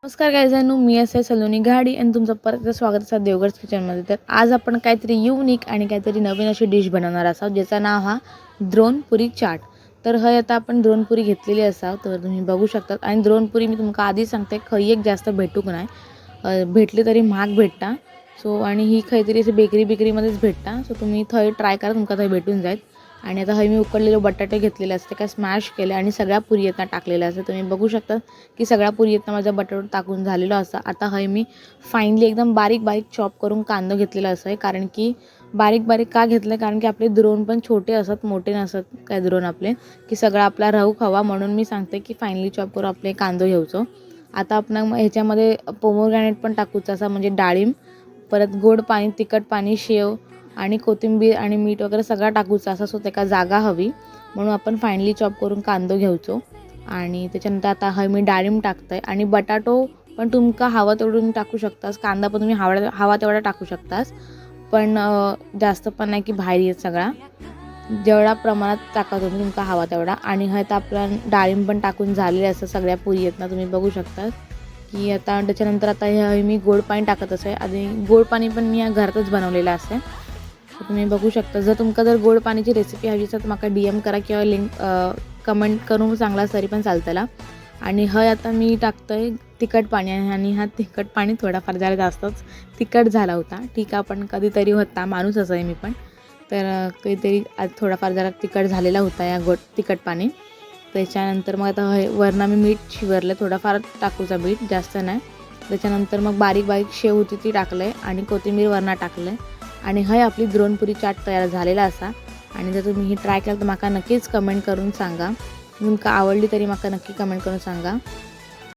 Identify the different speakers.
Speaker 1: नमस्कार गायजांनो, मी आहे सलोनी घाडी आणि तुमचं परत एकदा स्वागत आहे देवगड किचनमध्ये। तर आज आपण काहीतरी युनिक आणि काहीतरी नवीन अशी डिश बनवणार आहोत ज्याचं नाव हा द्रोणपुरी चाट। तर हे आता आपण द्रोणपुरी घेतलेली असाव, तर तुम्ही बघू शकता। आणि द्रोणपुरी मी तुम्हाला आधी सांगते खई एक जास्त भेटूक नाही, भेटली तरी महाग भेटता। सो आणि ही काहीतरी अशी बेकरीमध्येच भेटता। सो तुम्ही थंय ट्राय करा, तुमका थंय भेटून जाईल। आणि आता हे मी उकडलेले बटाटे घेतलेले असते काय स्मॅश केले आणि सगळ्या पुरी येतात टाकलेल्या असते। तुम्ही बघू शकता की सगळ्या पुरी येतात माझ्या बटाटा टाकून झालेलं असतं। आता हे मी फाईनली एकदम बारीक चॉप करून कांदा घेतलेला आहे, कारण की बारीक का घेतलं कारण की आपले द्रोण पण छोटे असतात, मोठे नसतात काय द्रोण आपले, की सगळा आपला राहू खावा म्हणून मी सांगते की फाईनली चॉप करून आपले कांदो घ्यायचो। आता आपण ह्याच्यामध्ये पोमोग्रॅनेट पण टाकूचं असं, म्हणजे डाळिंब, परत गोड पाणी, तिखट पाणी, शेव आणि कोथिंबीर आणि मीठ वगैरे सगळं टाकूचं असं। सो त्याला जागा हवी म्हणून आपण फाईनली चॉप करून कांदो घ्यायचो। आणि त्याच्यानंतर आता हा मी डाळिंब टाकतंय आणि बटाटो पण तुमका हवा तेवढून टाकू शकतास, कांदा पण तुम्ही हवा तेवढा टाकू शकतास, पण जास्त पण नाही की बाहेर येत, सगळा जेवढा प्रमाणात टाका तुम्ही तुमका हवा तेवढा। आणि हा आता आपला डाळिंब पण टाकून झालेले असं सगळ्या पुरी येत ना, तुम्ही बघू शकता की आता त्याच्यानंतर आता हे मी गोड पाणी टाकत असे। आणि गोड पाणी पण मी घरातच बनवलेलं असे, तुम्ही बघू शकता। जर तुमका जर गोड पाण्याची रेसिपी हवी असेल तर मला DM करा किंवा लिंक कमेंट करून सांगला तरी पण चालतला। आणि हे आता मी टाकतोय तिखट पाणी, आणि हा तिखट पाणी थोडाफार जरा जास्तच तिखट झाला होता, ठीक आहे पण कधीतरी होता, माणूस असं आहे मी पण, तर कधीतरी आज थोडाफार जरा तिखट झालेला होता या तिखट पाणी। त्याच्यानंतर मग आता हे वरनं मी मीठ शिवरलं, थोडाफार टाकूचा मीठ, जास्त नाही। त्याच्यानंतर मग बारीक शेव होती ती टाकलं आणि कोथिंबीर वरनं टाकलं। आणि हे आपली द्रोणपुरी चाट तयार झालेला असा। आणि जर तुम्ही ही ट्राय केलं तर मला नक्कीच कमेंट करून सांगा, तुमका आवडली तरी मला नक्की कमेंट करून सांगा।